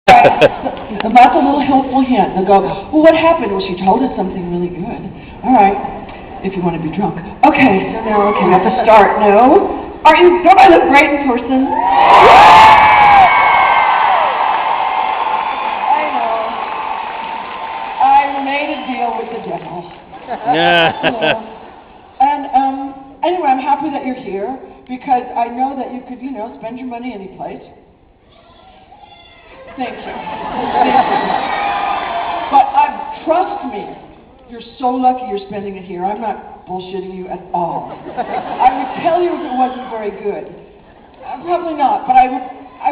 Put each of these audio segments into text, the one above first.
Right. That's a little helpful hint. They'll go, well, what happened? Well, she told us something really good. All right, if you want to be drunk. Okay, so now, okay, we have to start. No? Don't I look great in person? I know. I made a deal with the devil. And anyway, I'm happy that you're here because I know that you could, spend your money any place. Thank you. But trust me, you're so lucky you're spending it here. I'm not bullshitting you at all. I would tell you if it wasn't very good. Probably not, but I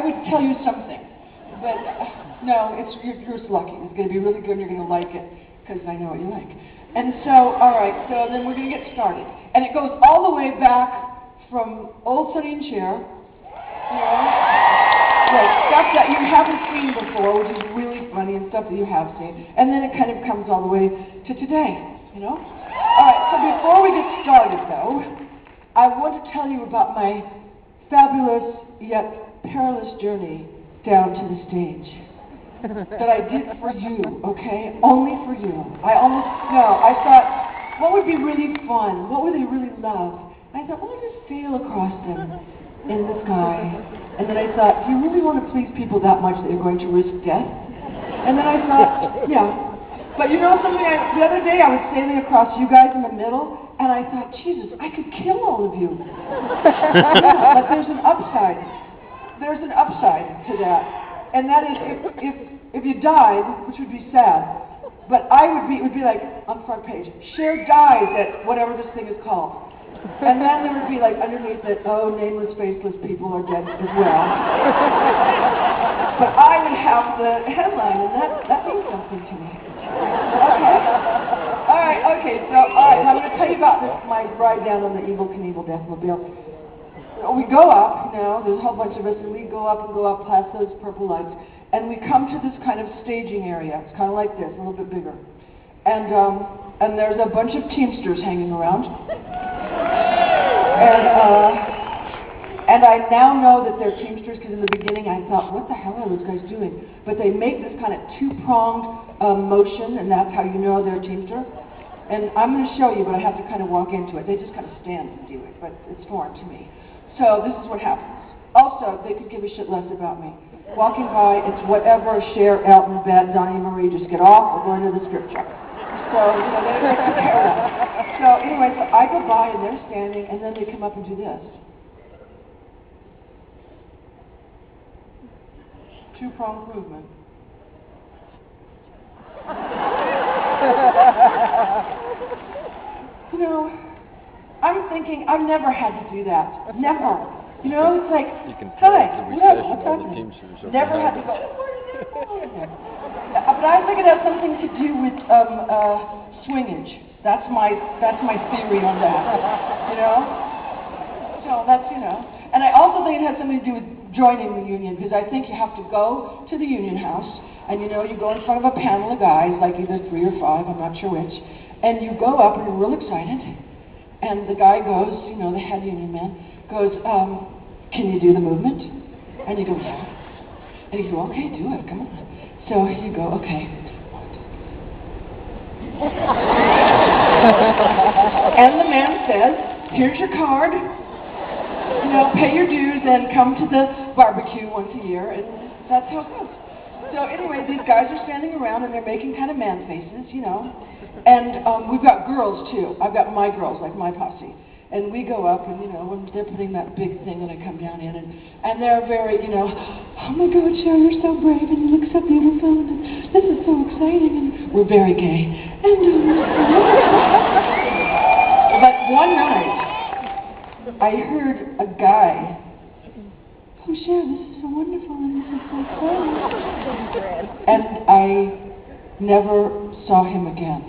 would tell you something. But no, you're just lucky. It's going to be really good and you're going to like it because I know what you like. And so, all right, so then we're going to get started. And it goes all the way back from Old Sonny and Cher, stuff that you haven't seen before, which is really funny, and stuff that you have seen. And then it kind of comes all the way to today, All right, so before we get started, though, I want to tell you about my fabulous yet perilous journey down to the stage that I did for you, okay? Only for you. I thought, what would be really fun? What would they really love? And I thought, well, I'll just sail across them in the sky. And then I thought, do you really want to please people that much that you're going to risk death? And then I thought, yeah. But you know something? The other day I was sailing across you guys in the middle, and I thought, Jesus, I could kill all of you. Yeah, but there's an upside. There's an upside to that. And that is, if you died, which would be sad, but it would be like on the front page, Cher dies at whatever this thing is called. And then there would be like underneath it, oh, nameless, faceless people are dead as well. But I would have the headline, and that means something to me. Okay. All right, I'm going to tell you about my ride down on the Evel Knievel Deathmobile. We go up, there's a whole bunch of us, and we go up past those purple lights, and we come to this kind of staging area. It's kind of like this, a little bit bigger. And there's a bunch of Teamsters hanging around. And I now know that they're Teamsters because in the beginning I thought, what the hell are those guys doing? But they make this kind of two-pronged motion, and that's how you know they're Teamster. And I'm going to show you, but I have to kind of walk into it. They just kind of stand and do it, but it's foreign to me. So this is what happens. Also, they could give a shit less about me. Walking by, it's whatever, Cher, Elton, Bette, Donnie, Marie, just get off, we're going to the scripture. So, they take care of that. So anyway, so I go by and they're standing, and then they come up and do this. Two-pronged movement. I'm thinking, I've never had to do that. Never. It's like, hi, what's happening? Never had to go, but I think it has something to do with swingage. That's my theory on that. So that's, And I also think it has something to do with joining the union, because I think you have to go to the union house, and you go in front of a panel of guys, like either 3 or 5, I'm not sure which, and you go up and you're real excited, and the guy goes, the head union man, goes, can you do the movement? And you go, yeah. And you go, okay, do it, come on. So you go, okay. And the man says, here's your card, pay your dues and come to the barbecue once a year, and that's how it goes. So anyway, these guys are standing around and they're making kind of man faces, and we've got girls too. I've got my girls, like my posse. And we go up and, when they're putting that big thing when I come down in, and they're very, oh my God, Cher, you're so brave and you look so beautiful and this is so exciting, and we're very gay. And, but one night, I heard a guy, oh Cher, this is so wonderful and this is so fun. And I never saw him again.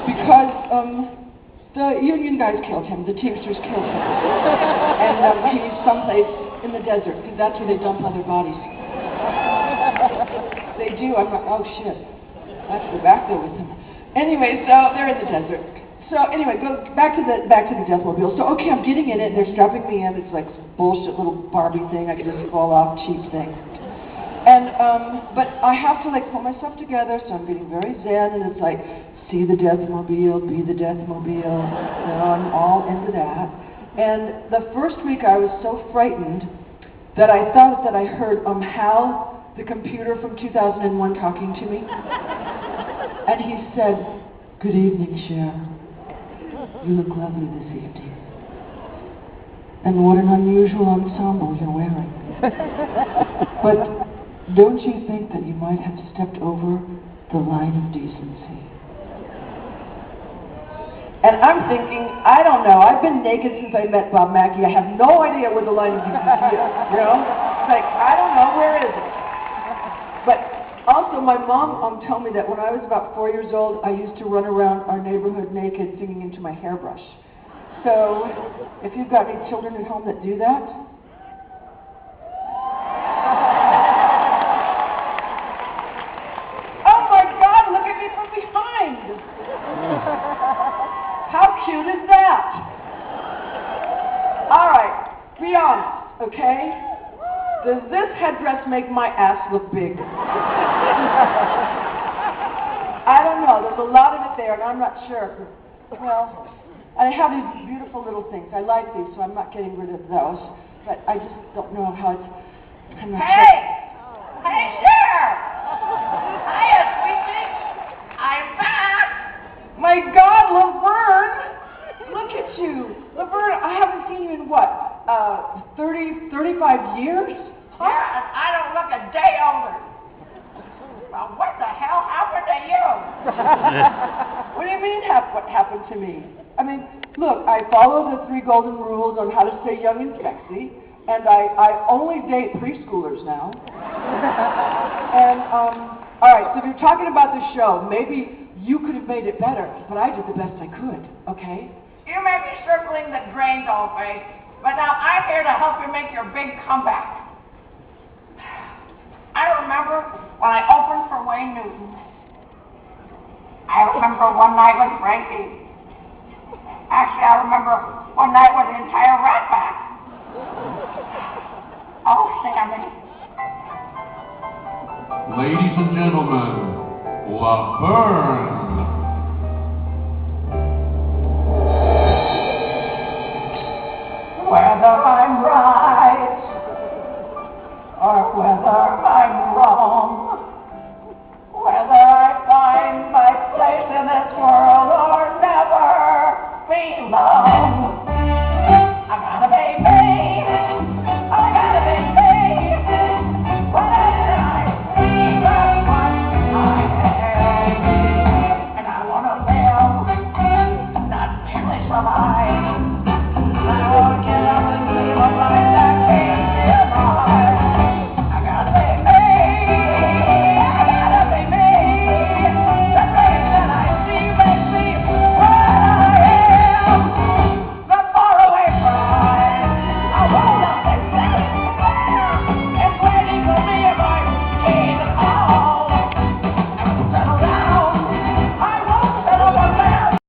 Because, the union guys killed him, the Teamsters killed him. And he's someplace in the desert, because that's where they dump other bodies. They do, I'm like, oh shit, I have to go back there with him. Anyway, so they're in the desert. So anyway, go back to the Deathmobile. So okay, I'm getting in it, and they're strapping me in. It's like bullshit little Barbie thing, I can just fall off, cheap thing. And, but I have to like pull myself together, so I'm getting very zen, and it's like, see the Deathmobile, be the Deathmobile, you know, I'm all into that. And the first week I was so frightened that I thought that I heard Hal, the computer from 2001, talking to me. And he said, "Good evening, Cher. You look lovely this evening. And what an unusual ensemble you're wearing. But don't you think that you might have stepped over the line of decency?" And I'm thinking, I don't know, I've been naked since I met Bob Mackie. I have no idea where the line of decency is, you know? It's like, I don't know, where is it? But also my mom told me that when I was about 4 years old, I used to run around our neighborhood naked singing into my hairbrush. So, if you've got any children at home that do that, oh my God, look at me from behind! How cute is that? All right, be honest, okay? Does this headdress make my ass look big? I don't know, there's a lot of it there, and I'm not sure. Well, I have these beautiful little things. I like these, so I'm not getting rid of those. But I just don't know how it's... I'm not Hey! sure. Hey, Cher! Hiya, sweetie! I'm back! My God, Laverne! Look at you. Laverne, I haven't seen you in what, 30, 35 years? Yeah, and I don't look a day older. Well, what the hell happened to you? What do you mean, what happened to me? I mean, look, I follow the 3 golden rules on how to stay young and sexy, and I only date preschoolers now. And, all right, so if you're talking about the show, maybe you could have made it better, but I did the best I could, okay? You may be circling the drain, dollface, but now I'm here to help you make your big comeback. I remember when I opened for Wayne Newton. I remember one night with Frankie. Actually, I remember one night with the entire Rat Pack. Oh, Sammy. Ladies and gentlemen, Laverne.